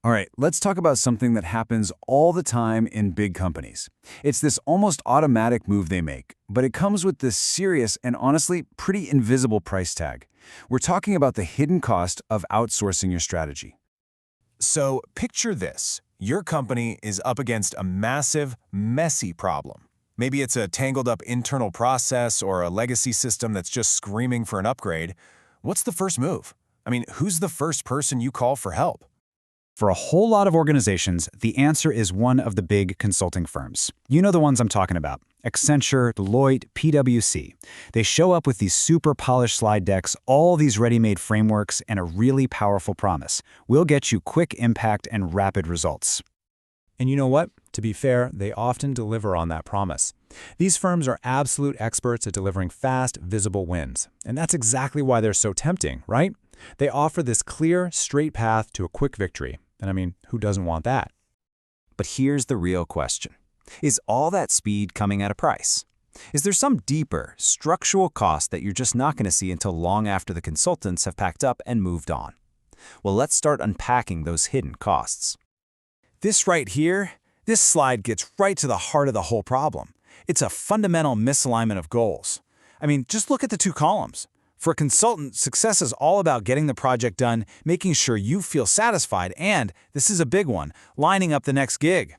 All right, let's talk about something that happens all the time in big companies. It's this almost automatic move they make, but it comes with this serious and honestly pretty invisible price tag. We're talking about the hidden cost of outsourcing your strategy. So picture this. Your company is up against a massive, messy problem. Maybe it's a tangled up internal process or a legacy system that's just screaming for an upgrade. What's the first move? I mean, who's the first person you call for help? For a whole lot of organizations, the answer is one of the big consulting firms. You know the ones I'm talking about. Accenture, Deloitte, PwC. They show up with these super polished slide decks, all these ready-made frameworks, and a really powerful promise. We'll get you quick impact and rapid results. And you know what? To be fair, they often deliver on that promise. These firms are absolute experts at delivering fast, visible wins. And that's exactly why they're so tempting, right? They offer this clear, straight path to a quick victory. And I mean, who doesn't want that? But here's the real question. Is all that speed coming at a price? Is there some deeper, structural cost that you're just not going to see until long after the consultants have packed up and moved on? Well, let's start unpacking those hidden costs. This right here, this slide gets right to the heart of the whole problem. It's a fundamental misalignment of goals. I mean, just look at the two columns. For a consultant, success is all about getting the project done, making sure you feel satisfied, and, this is a big one, lining up the next gig.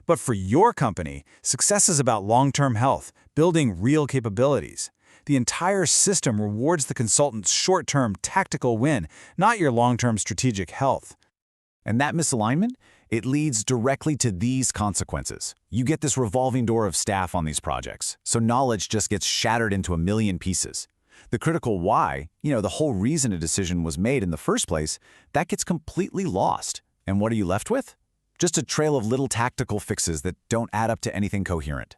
But for your company, success is about long-term health, building real capabilities. The entire system rewards the consultant's short-term tactical win, not your long-term strategic health. And that misalignment? It leads directly to these consequences. You get this revolving door of staff on these projects, so knowledge just gets shattered into a million pieces. The critical why, the whole reason a decision was made in the first place, that gets completely lost. And what are you left with? Just a trail of little tactical fixes that don't add up to anything coherent.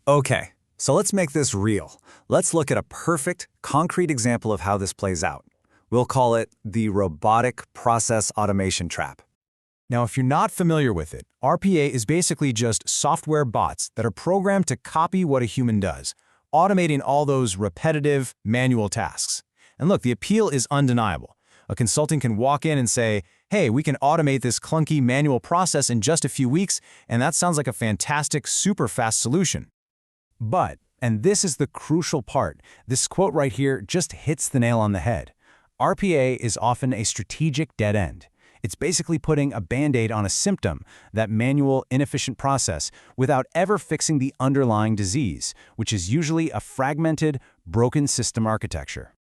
Okay, so let's make this real. Let's look at a perfect, concrete example of how this plays out. We'll call it the robotic process automation trap. Now, if you're not familiar with it, RPA is basically just software bots that are programmed to copy what a human does, automating all those repetitive, manual tasks. And look, the appeal is undeniable. A consultant can walk in and say, hey, we can automate this clunky manual process in just a few weeks, and that sounds like a fantastic, super fast solution. But, and this is the crucial part, this quote right here just hits the nail on the head. RPA is often a strategic dead end. It's basically putting a Band-Aid on a symptom, that manual, inefficient process, without ever fixing the underlying disease, which is usually a fragmented, broken system architecture.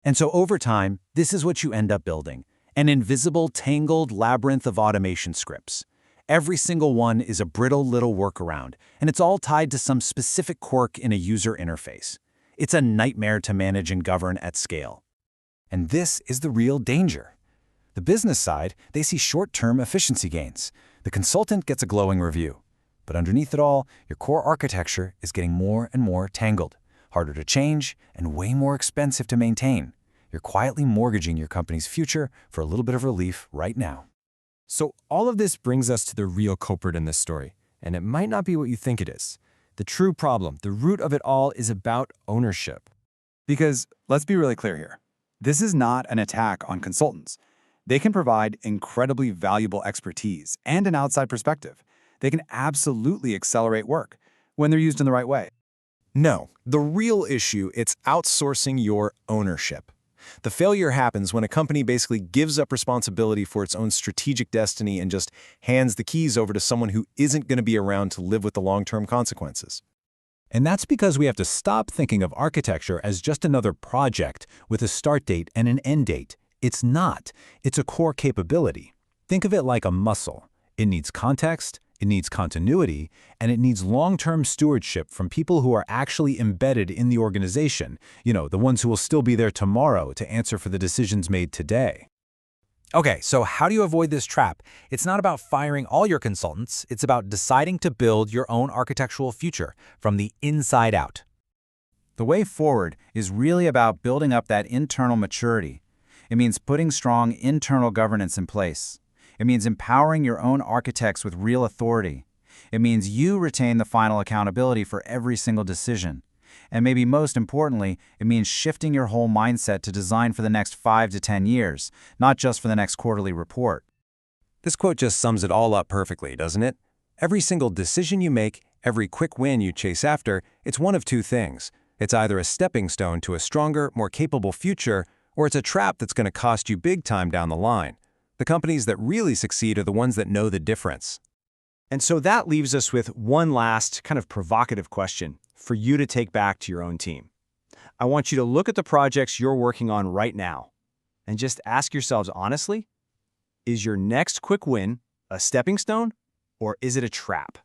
And so over time, this is what you end up building, an invisible, tangled labyrinth of automation scripts. Every single one is a brittle little workaround, and it's all tied to some specific quirk in a user interface. It's a nightmare to manage and govern at scale. And this is the real danger. The business side, they see short-term efficiency gains. The consultant gets a glowing review. But underneath it all, your core architecture is getting more and more tangled, harder to change, and way more expensive to maintain. You're quietly mortgaging your company's future for a little bit of relief right now. So all of this brings us to the real culprit in this story, and it might not be what you think it is. The true problem, the root of it all, is about ownership. Because let's be really clear here. This is not an attack on consultants. They can provide incredibly valuable expertise and an outside perspective. They can absolutely accelerate work when they're used in the right way. No, the real issue, it's outsourcing your ownership. The failure happens when a company basically gives up responsibility for its own strategic destiny and just hands the keys over to someone who isn't going to be around to live with the long-term consequences. And that's because we have to stop thinking of architecture as just another project with a start date and an end date. It's not. It's a core capability. Think of it like a muscle. It needs context, it needs continuity, and it needs long-term stewardship from people who are actually embedded in the organization, the ones who will still be there tomorrow to answer for the decisions made today. Okay, so how do you avoid this trap? It's not about firing all your consultants. It's about deciding to build your own architectural future from the inside out. The way forward is really about building up that internal maturity. It means putting strong internal governance in place. It means empowering your own architects with real authority. It means you retain the final accountability for every single decision. And maybe most importantly, it means shifting your whole mindset to design for the next 5 to 10 years, not just for the next quarterly report. This quote just sums it all up perfectly, doesn't it? Every single decision you make, every quick win you chase after, it's one of two things. It's either a stepping stone to a stronger, more capable future, or it's a trap that's going to cost you big time down the line. The companies that really succeed are the ones that know the difference. And so that leaves us with one last kind of provocative question for you to take back to your own team. I want you to look at the projects you're working on right now and just ask yourselves honestly, is your next quick win a stepping stone or is it a trap?